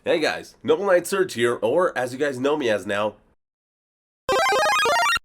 Hey guys, Noble Knight Surge here, or as you guys know me as now,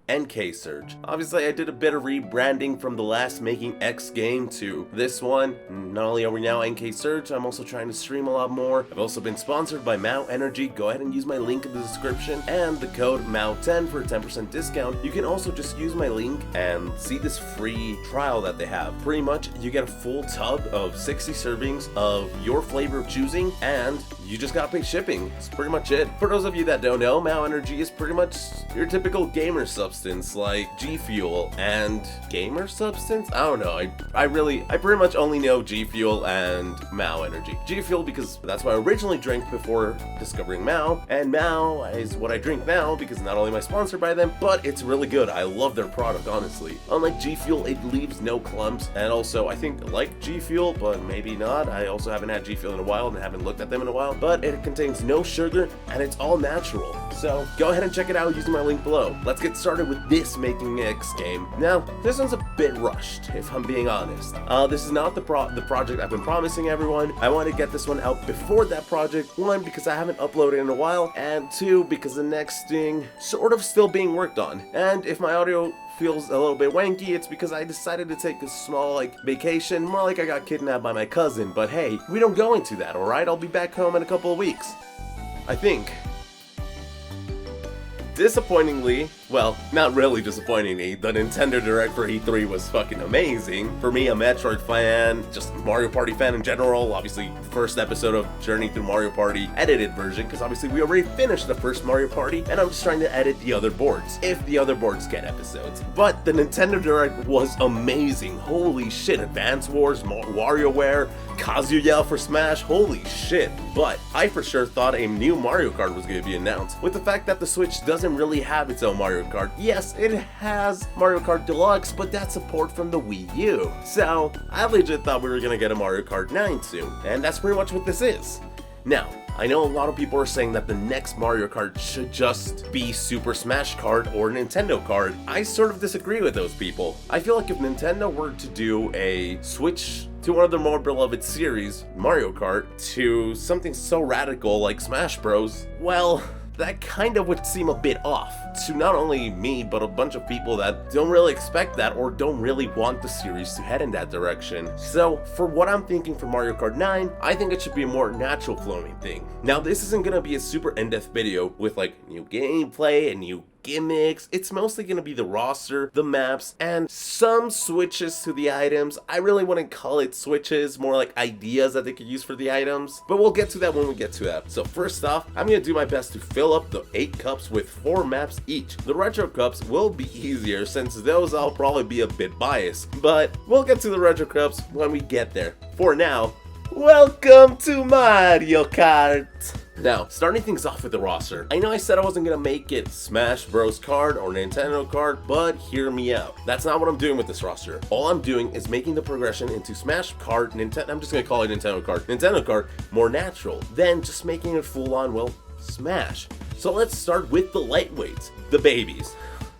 NK Surge. Obviously, I did a bit of rebranding from the last Making X game to this one. Not only are we now NK Surge, I'm also trying to stream a lot more. I've also been sponsored by Mao Energy. Go ahead and use my link in the description and the code MAO10 for a 10% discount. You can also just use my link and see this free trial that they have. Pretty much, you get a full tub of 60 servings of your flavor of choosing, and you just gotta pay shipping. That's pretty much it. For those of you that don't know, Mao Energy is pretty much your typical gamer substance like G Fuel and gamer substance? I don't know. I pretty much only know G Fuel and Mao Energy. G Fuel because that's what I originally drank before discovering Mao, and Mao is what I drink now because not only am I sponsored by them, but it's really good. I love their product, honestly. Unlike G Fuel, it leaves no clumps, and also I think like G Fuel, but maybe not. I also haven't had G Fuel in a while and haven't looked at them in a while, but it contains no sugar and it's all natural. So go ahead and check it out using my link below. Let's get started with this Making X game. Now, this one's a bit rushed, if I'm being honest. This is not the project I've been promising everyone. I want to get this one out before that project. One, because I haven't uploaded in a while, and two, because the next thing sort of still being worked on. And if my audio feels a little bit wanky, it's because I decided to take a small vacation, more like I got kidnapped by my cousin. But hey, we don't go into that, alright? I'll be back home in a couple of weeks, I think. Disappointingly, well, not really disappointingly, the Nintendo Direct for E3 was fucking amazing. For me, a Metroid fan, just Mario Party fan in general, obviously first episode of Journey Through Mario Party edited version, because obviously we already finished the first Mario Party, and I'm just trying to edit the other boards, if the other boards get episodes. But the Nintendo Direct was amazing. Holy shit, Advance Wars, WarioWare, Kazuya for Smash, holy shit. But I for sure thought a new Mario Kart was going to be announced. With the fact that the Switch doesn't really have its own Mario Kart. Yes, it has Mario Kart Deluxe, but that's support from the Wii U. So, I legit thought we were going to get a Mario Kart 9 soon, and that's pretty much what this is. Now, I know a lot of people are saying that the next Mario Kart should just be Super Smash Kart or Nintendo Kart. I sort of disagree with those people. I feel like if Nintendo were to do a switch to one of their more beloved series, Mario Kart, to something so radical like Smash Bros, well, that kind of would seem a bit off to not only me, but a bunch of people that don't really expect that or don't really want the series to head in that direction. So for what I'm thinking for Mario Kart 9, I think it should be a more natural flowing thing. Now this isn't gonna be a super in-depth video with new gameplay and new gimmicks. It's mostly going to be the roster, the maps, and some switches to the items. I really wouldn't call it switches, more like ideas that they could use for the items, but we'll get to that when we get to that. So first off, I'm going to do my best to fill up the 8 cups with 4 maps each. The retro cups will be easier since those I'll probably be a bit biased, but we'll get to the retro cups when we get there. For now, welcome to Mario Kart! Now, starting things off with the roster. I know I said I wasn't gonna make it Smash Bros. Kart or Nintendo Kart, but hear me out. That's not what I'm doing with this roster. All I'm doing is making the progression into Smash Kart, I'm just gonna call it Nintendo Kart more natural than just making it full on, well, Smash. So let's start with the lightweights, the babies.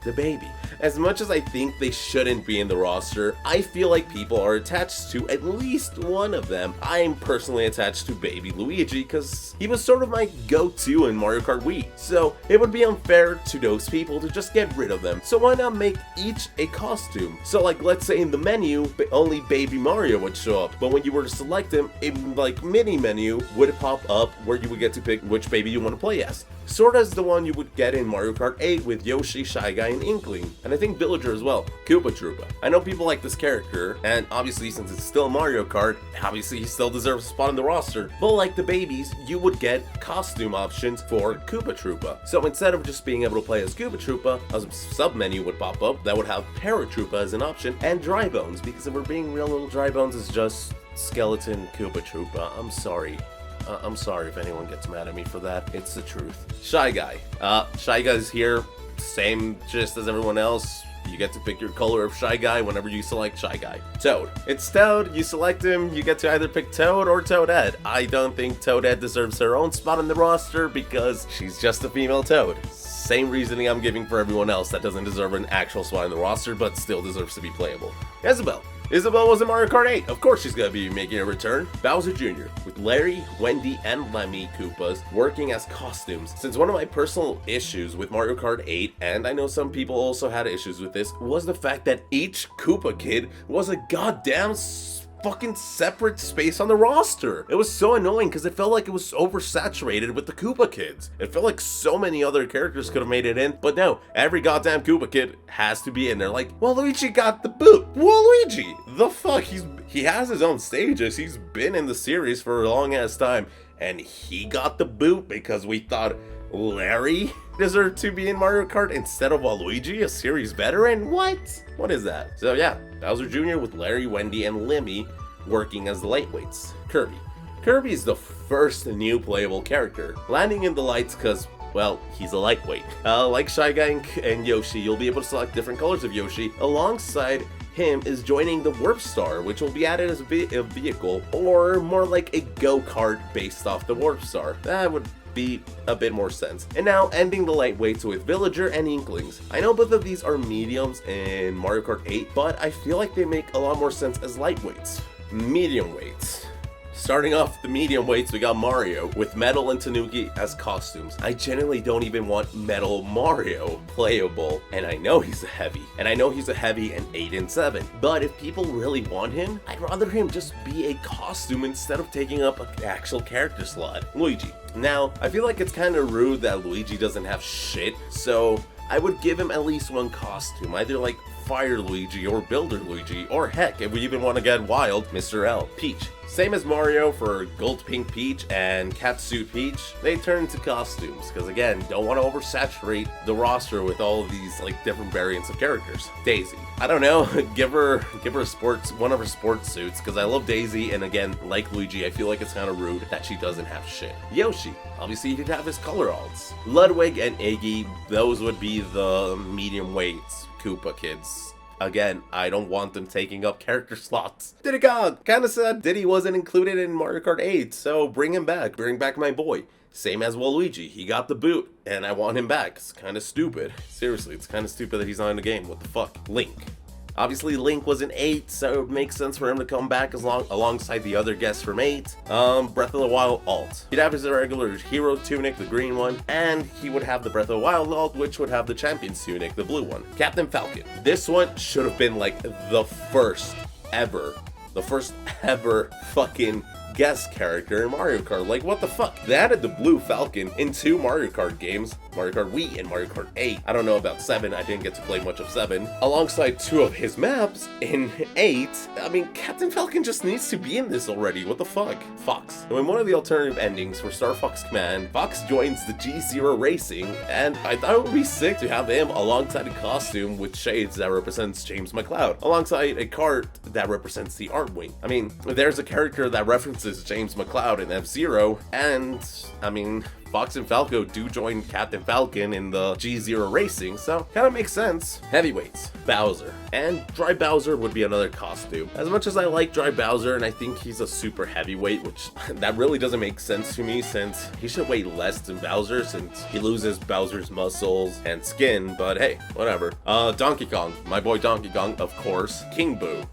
The baby. As much as I think they shouldn't be in the roster, I feel like people are attached to at least one of them. I am personally attached to Baby Luigi because he was sort of my go-to in Mario Kart Wii. So it would be unfair to those people to just get rid of them. So why not make each a costume? So let's say in the menu, only Baby Mario would show up, but when you were to select him, a mini menu would pop up where you would get to pick which baby you want to play as. Sort of as the one you would get in Mario Kart 8 with Yoshi, Shy Guy, and Inkling. And I think Villager as well, Koopa Troopa. I know people like this character, and obviously since it's still Mario Kart, obviously he still deserves a spot on the roster. But like the babies, you would get costume options for Koopa Troopa. So instead of just being able to play as Koopa Troopa, a sub-menu would pop up that would have Paratroopa as an option, and Dry Bones, because if we're being real, little Dry Bones is just skeleton Koopa Troopa. I'm sorry. I'm sorry if anyone gets mad at me for that. It's the truth. Shy Guy. Shy Guy's here. Same just as everyone else. You get to pick your color of Shy Guy whenever you select Shy Guy. Toad. It's Toad. You select him. You get to either pick Toad or Toadette. I don't think Toadette deserves her own spot on the roster because she's just a female Toad. Same reasoning I'm giving for everyone else that doesn't deserve an actual spot on the roster but still deserves to be playable. Isabelle. Isabelle was in Mario Kart 8. Of course she's gonna be making a return. Bowser Jr. with Larry, Wendy, and Lemmy Koopas working as costumes. Since one of my personal issues with Mario Kart 8, and I know some people also had issues with this, was the fact that each Koopa kid was a goddamn fucking separate space on the roster. It was so annoying because it felt like it was oversaturated with the Koopa kids. It felt like so many other characters could have made it in, but no, every goddamn Koopa kid has to be in there. Like, well, Luigi got the boot. Waluigi, the fuck? He has his own stages. He's been in the series for a long ass time, and he got the boot because we thought Larry deserved to be in Mario Kart instead of Waluigi, a series veteran? What is that? So yeah, Bowser Jr. with Larry, Wendy, and Lemmy working as the lightweights. Kirby. Kirby is the first new playable character, landing in the lights because, well, he's a lightweight. Like Shy Guy and Yoshi, you'll be able to select different colors of Yoshi. Alongside him is joining the Warp Star, which will be added as a vehicle, or more like a go-kart based off the Warp Star. That would be a bit more sense. And now ending the lightweights with Villager and Inklings. I know both of these are mediums in Mario Kart 8, but I feel like they make a lot more sense as lightweights. Medium weights. Starting off the medium weights, we got Mario with Metal and Tanuki as costumes. I genuinely don't even want Metal Mario playable, and I know he's a heavy, in 8 and 7. But if people really want him, I'd rather him just be a costume instead of taking up an actual character slot. Luigi. Now, I feel like it's kind of rude that Luigi doesn't have shit, so I would give him at least one costume, either like Fire Luigi or Builder Luigi, or heck, if we even want to get wild, Mr. L. Peach. Same as Mario for Gold Pink Peach and Catsuit Peach, they turn into costumes, because again, don't want to oversaturate the roster with all of these like different variants of characters. Daisy. I don't know, give her one of her sports suits, because I love Daisy, and again, like Luigi, I feel like it's kind of rude that she doesn't have shit. Yoshi. Obviously, he'd have his color alts. Ludwig and Iggy, those would be the medium weights Koopa kids. Again, I don't want them taking up character slots. Diddy Kong! Kinda sad Diddy wasn't included in Mario Kart 8, so bring him back. Bring back my boy. Same as Waluigi, he got the boot, and I want him back. It's kinda stupid. Seriously, it's kinda stupid that he's not in the game. What the fuck? Link. Obviously, Link was in 8, so it makes sense for him to come back alongside the other guests from 8. Breath of the Wild alt. He'd have his regular hero tunic, the green one, and he would have the Breath of the Wild alt, which would have the Champion's tunic, the blue one. Captain Falcon. This one should have been like the first ever fucking guest character in Mario Kart. Like, what the fuck? They added the Blue Falcon in 2 Mario Kart games, Mario Kart Wii and Mario Kart 8. I don't know about 7, I didn't get to play much of 7. Alongside 2 of his maps in 8, I mean, Captain Falcon just needs to be in this already. What the fuck? Fox. Now, in one of the alternative endings for Star Fox Command, Fox joins the G0 Racing, and I thought it would be sick to have him alongside a costume with shades that represents James McCloud, alongside a cart that represents the Artwing. I mean, there's a character that references James McCloud in F-Zero, and I mean, Fox and Falco do join Captain Falcon in the G0 Racing, so kind of makes sense. Heavyweights. Bowser. And Dry Bowser would be another costume. As much as I like Dry Bowser, and I think he's a super heavyweight, which that really doesn't make sense to me, since he should weigh less than Bowser, since he loses Bowser's muscles and skin, but hey, whatever. Donkey Kong. My boy Donkey Kong, of course. King Boo.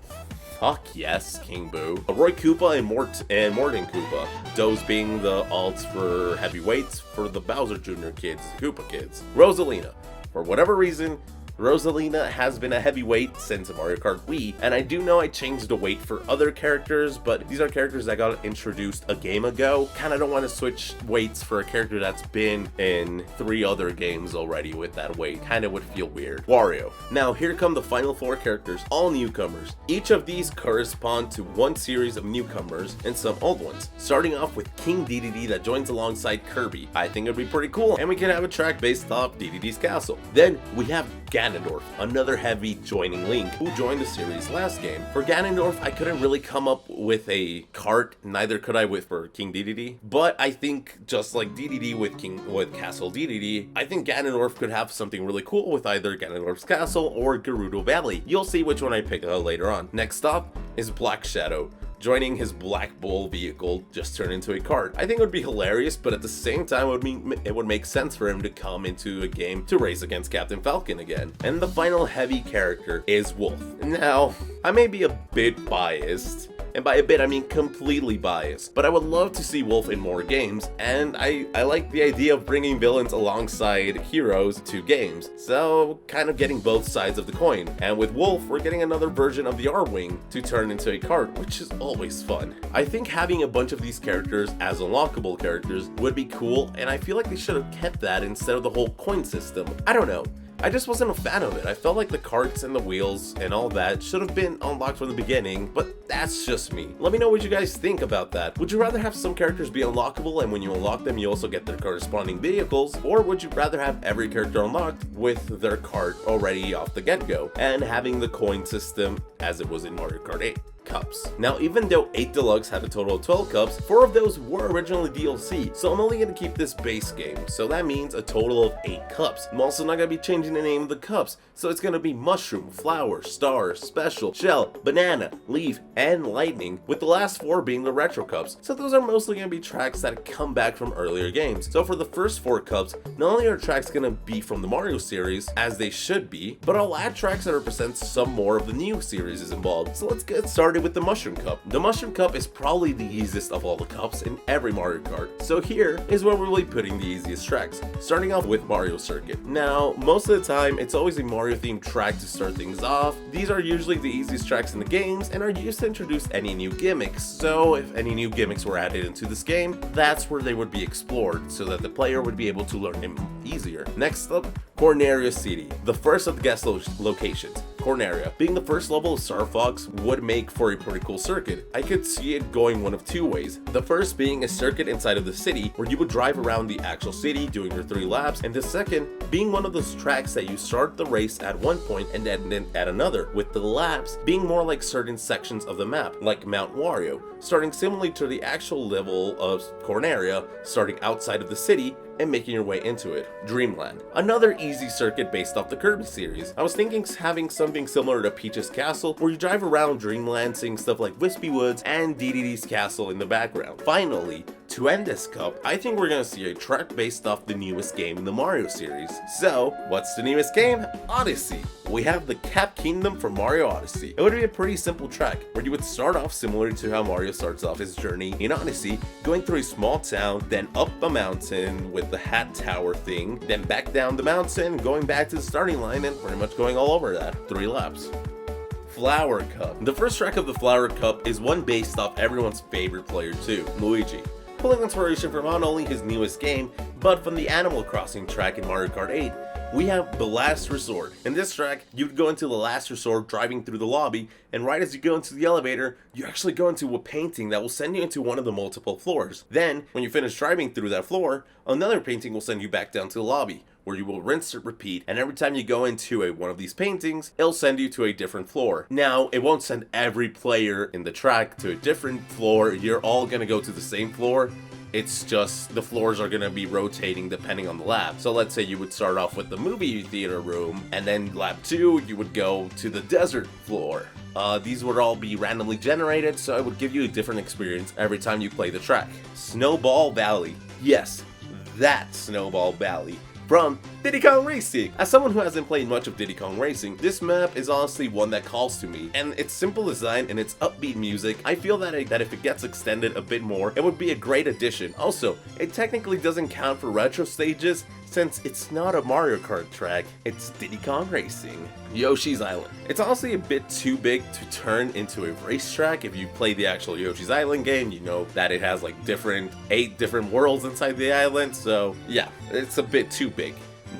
Fuck yes, King Boo. Roy Koopa and Morton Koopa. Those being the alts for heavyweights for the Bowser Jr. kids, the Koopa kids. Rosalina. For whatever reason, Rosalina has been a heavyweight since Mario Kart Wii, and I do know I changed the weight for other characters, but these are characters that got introduced a game ago. Kinda don't want to switch weights for a character that's been in 3 other games already with that weight. Kinda would feel weird. Wario. Now here come the final 4 characters, all newcomers. Each of these correspond to one series of newcomers and some old ones. Starting off with King Dedede that joins alongside Kirby. I think it'd be pretty cool, and we can have a track based off Dedede's castle. Then we have Ganondorf, another heavy joining Link, who joined the series last game. For Ganondorf, I couldn't really come up with a KART, neither could I for King Dedede, but I think just like Dedede with Castle Dedede, I think Ganondorf could have something really cool with either Ganondorf's Castle or Gerudo Valley. You'll see which one I pick later on. Next up is Black Shadow. joining his Black Bull vehicle just turned into a kart. I think it would be hilarious, but at the same time it would make sense for him to come into a game to race against Captain Falcon again. And the final heavy character is Wolf. Now, I may be a bit biased, and by a bit I mean completely biased, but I would love to see Wolf in more games, and I like the idea of bringing villains alongside heroes to games, so kind of getting both sides of the coin. And with Wolf, we're getting another version of the R-Wing to turn into a kart, which is always fun. I think having a bunch of these characters as unlockable characters would be cool, and I feel like they should have kept that instead of the whole coin system. I don't know. I just wasn't a fan of it. I felt like the carts and the wheels and all that should have been unlocked from the beginning, but that's just me. Let me know what you guys think about that. Would you rather have some characters be unlockable and when you unlock them you also get their corresponding vehicles, or would you rather have every character unlocked with their cart already off the get-go and having the coin system as it was in Mario Kart 8? Cups. Now, even though 8 Deluxe had a total of 12 cups, 4 of those were originally DLC, so I'm only going to keep this base game, so that means a total of 8 cups. I'm also not going to be changing the name of the cups, so it's going to be Mushroom, Flower, Star, Special, Shell, Banana, Leaf, and Lightning, with the last 4 being the Retro Cups, so those are mostly going to be tracks that come back from earlier games. So for the first 4 cups, not only are tracks going to be from the Mario series, as they should be, but I'll add tracks that represent some more of the new series involved. So let's get started with the Mushroom Cup. The Mushroom Cup is probably the easiest of all the cups in every Mario Kart, so here is where we'll be putting the easiest tracks, starting off with Mario Circuit. Now, most of the time, it's always a Mario themed track to start things off. These are usually the easiest tracks in the games and are used to introduce any new gimmicks, so if any new gimmicks were added into this game, that's where they would be explored, so that the player would be able to learn them easier. Next up, Corneria City, the first of the guest locations. Corneria, being the first level of Star Fox, would make for a pretty cool circuit. I could see it going one of 2 ways. The first being a circuit inside of the city where you would drive around the actual city doing your 3 laps, and the second being one of those tracks that you start the race at one point and then at another, with the laps being more like certain sections of the map, like Mount Wario, starting similarly to the actual level of Corneria, starting outside of the city and making your way into it. Dreamland, another easy circuit based off the Kirby series. I was thinking having something similar to Peach's Castle, where you drive around Dreamland seeing stuff like Wispy Woods and DDD's castle in the background. Finally, to end this cup, I think we're gonna see a track based off the newest game in the Mario series. So, what's the newest game? Odyssey. We have the Cap Kingdom from Mario Odyssey. It would be a pretty simple track, where you would start off similar to how Mario starts off his journey in Odyssey, going through a small town, then up a mountain with the hat tower thing, then back down the mountain, going back to the starting line, and pretty much going all over that. 3 laps. Flower Cup. The first track of the Flower Cup is one based off everyone's favorite player too, Luigi. Pulling inspiration from not only his newest game, but from the Animal Crossing track in Mario Kart 8, we have The Last Resort. In this track, you'd go into the Last Resort driving through the lobby, and right as you go into the elevator, you actually go into a painting that will send you into one of the multiple floors. Then, when you finish driving through that floor, another painting will send you back down to the lobby, where you will rinse and repeat, and every time you go into one of these paintings, it'll send you to a different floor. Now, it won't send every player in the track to a different floor. You're all gonna go to the same floor. It's just the floors are gonna be rotating depending on the lap. So let's say you would start off with the movie theater room, and then lap 2, you would go to the desert floor. These would all be randomly generated, so it would give you a different experience every time you play the track. Snowball Valley. Yes, that Snowball Valley from Diddy Kong Racing. As someone who hasn't played much of Diddy Kong Racing, this map is honestly one that calls to me, and its simple design and its upbeat music, I feel that if it gets extended a bit more, it would be a great addition. Also, it technically doesn't count for retro stages, since it's not a Mario Kart track, it's Diddy Kong Racing. Yoshi's Island. It's honestly a bit too big to turn into a racetrack. If you play the actual Yoshi's Island game, you know that it has like 8 different worlds inside the island, so yeah, it's a bit too big.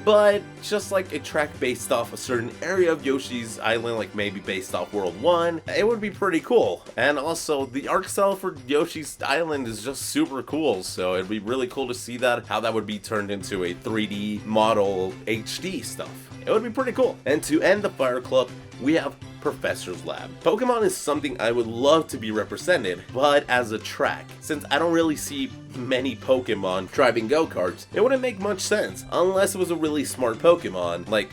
But just like a track based off a certain area of Yoshi's Island, like maybe based off World 1, it would be pretty cool. And also, the art style for Yoshi's Island is just super cool, so it'd be really cool to see how that would be turned into a 3D model HD stuff. It would be pretty cool. And to end the Fire Club, we have Professor's Lab. Pokemon is something I would love to be represented, but as a track. Since I don't really see many Pokemon driving go-karts, it wouldn't make much sense, unless it was a really smart Pokemon, like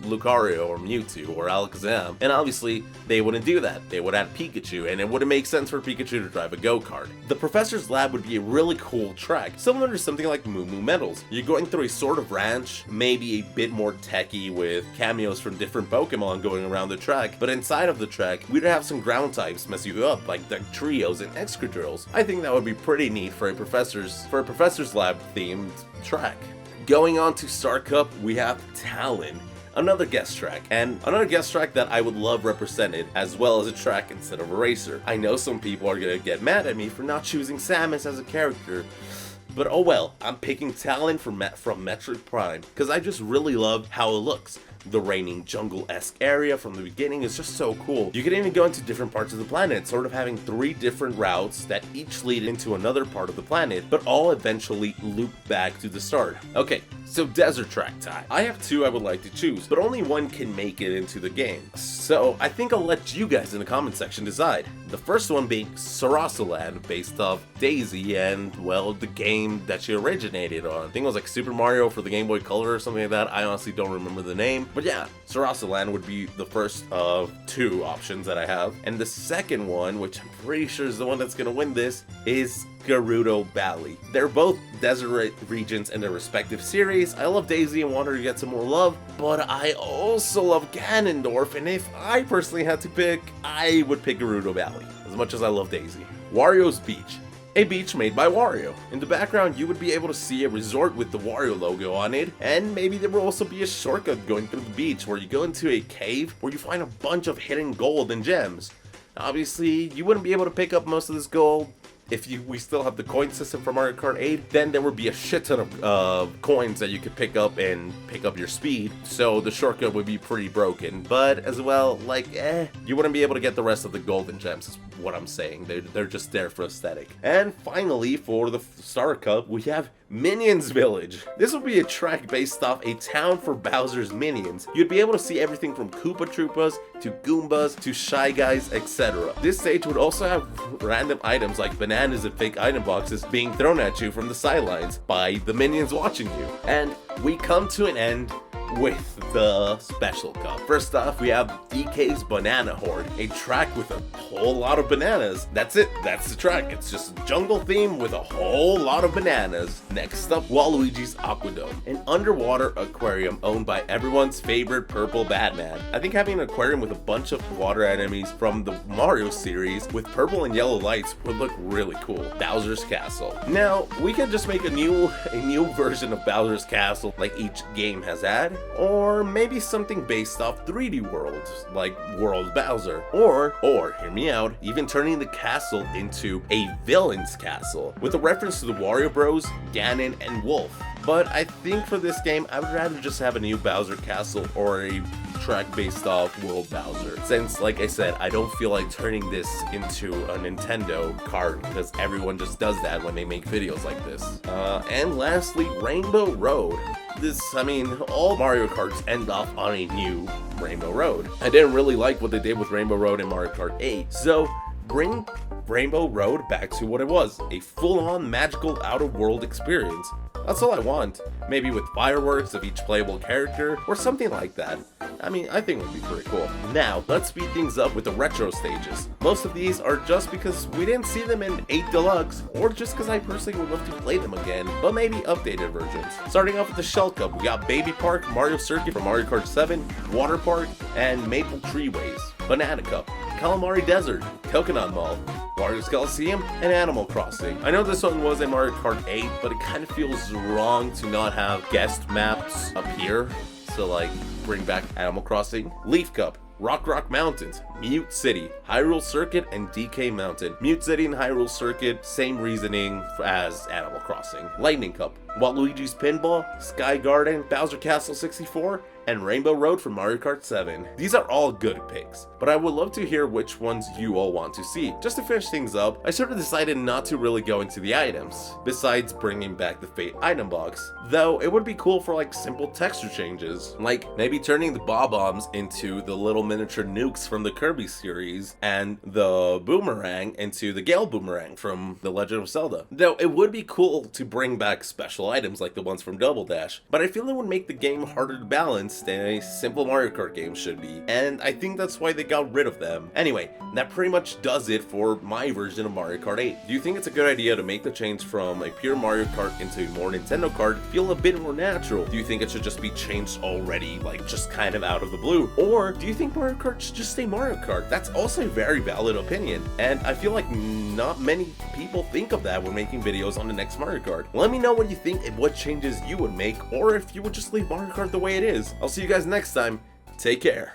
Lucario or Mewtwo or Alakazam, and obviously they wouldn't do that. They would add Pikachu, and it wouldn't make sense for Pikachu to drive a go-kart. The Professor's Lab would be a really cool track, similar to something like Moo Moo Metals. You're going through a sort of ranch, maybe a bit more techy with cameos from different Pokemon going around the track, but inside of the track, we'd have some ground types mess you up, like the Trios and Excadrills. I think that would be pretty neat for a Professor's Lab themed track. Going on to Star Cup, we have Talon. Another guest track, and another guest track that I would love represented, as well as a track instead of a racer. I know some people are gonna get mad at me for not choosing Samus as a character, but oh well, I'm picking Talon from Metroid Prime, because I just really love how it looks. The raining jungle-esque area from the beginning is just so cool. You can even go into different parts of the planet, sort of having 3 different routes that each lead into another part of the planet, but all eventually loop back to the start. Okay, so desert track time. I have 2 I would like to choose, but only one can make it into the game. So I think I'll let you guys in the comment section decide. The first one being Sarasaland, based off Daisy and, well, the game that she originated on. I think it was like Super Mario for the Game Boy Color or something like that. I honestly don't remember the name. But yeah, Sarasaland would be the first of 2 options that I have. And the second one, which I'm pretty sure is the one that's gonna win this, is Gerudo Valley. They're both desert regions in their respective series. I love Daisy and want her to get some more love, but I also love Ganondorf, and if I personally had to pick, I would pick Gerudo Valley, as much as I love Daisy. Wario's Beach. A beach made by Wario. In the background, you would be able to see a resort with the Wario logo on it, and maybe there will also be a shortcut going through the beach where you go into a cave where you find a bunch of hidden gold and gems. Obviously, you wouldn't be able to pick up most of this gold. If we still have the coin system from Mario Kart 8, then there would be a shit ton of coins that you could pick up and pick up your speed, so the shortcut would be pretty broken. But as well, like, you wouldn't be able to get the rest of the golden gems, is what I'm saying. They're just there for aesthetic. And finally, for the Star Cup, we have Minions Village. This would be a track based off a town for Bowser's minions. You'd be able to see everything from Koopa Troopas to Goombas to Shy Guys, etc. This stage would also have random items like bananas and fake item boxes being thrown at you from the sidelines by the minions watching you. And we come to an end with the Special Cup. First off, we have DK's Banana Horde, a track with a whole lot of bananas. That's it, that's the track. It's just a jungle theme with a whole lot of bananas. Next up, Waluigi's Aquadome, an underwater aquarium owned by everyone's favorite purple Batman. I think having an aquarium with a bunch of water enemies from the Mario series with purple and yellow lights would look really cool. Bowser's Castle. Now, we could just make a new version of Bowser's Castle like each game has had, or maybe something based off 3D worlds, like World Bowser, or hear me out, even turning the castle into a villain's castle, with a reference to the Wario Bros, Ganon, and Wolf. But I think for this game, I would rather just have a new Bowser Castle or a track based off World Bowser, since, like I said, I don't feel like turning this into a Nintendo kart, because everyone just does that when they make videos like this. And lastly, Rainbow Road. All Mario Karts end off on a new Rainbow Road. I didn't really like what they did with Rainbow Road in Mario Kart 8, so bring Rainbow Road back to what it was, a full-on magical out-of-world experience. That's all I want. Maybe with fireworks of each playable character, or something like that. I think it would be pretty cool. Now, let's speed things up with the retro stages. Most of these are just because we didn't see them in 8 Deluxe, or just because I personally would love to play them again, but maybe updated versions. Starting off with the Shell Cup, we got Baby Park, Mario Circuit from Mario Kart 7, Water Park, and Maple Treeways. Banana Cup, Calamari Desert, Coconut Mall, Wario's Coliseum, and Animal Crossing. I know this one was in Mario Kart 8, but it kind of feels wrong to not have guest maps appear. So like, bring back Animal Crossing. Leaf Cup, Rock Mountains, Mute City, Hyrule Circuit, and DK Mountain. Mute City and Hyrule Circuit, same reasoning as Animal Crossing. Lightning Cup, Waluigi's Pinball, Sky Garden, Bowser Castle 64, and Rainbow Road from Mario Kart 7. These are all good picks, but I would love to hear which ones you all want to see. Just to finish things up, I sort of decided not to really go into the items, besides bringing back the Fate item box, though it would be cool for like simple texture changes, like maybe turning the Bob-Ombs into the little miniature nukes from the Kirby series, and the Boomerang into the Gale Boomerang from The Legend of Zelda. Though it would be cool to bring back special items like the ones from Double Dash, but I feel it would make the game harder to balance a simple Mario Kart game should be, and I think that's why they got rid of them. Anyway, that pretty much does it for my version of Mario Kart 8. Do you think it's a good idea to make the change from a pure Mario Kart into a more Nintendo Kart feel a bit more natural? Do you think it should just be changed already, like just kind of out of the blue? Or do you think Mario Kart should just stay Mario Kart? That's also a very valid opinion, and I feel like not many people think of that when making videos on the next Mario Kart. Let me know what you think and what changes you would make, or if you would just leave Mario Kart the way it is. I'll see you guys next time. Take care.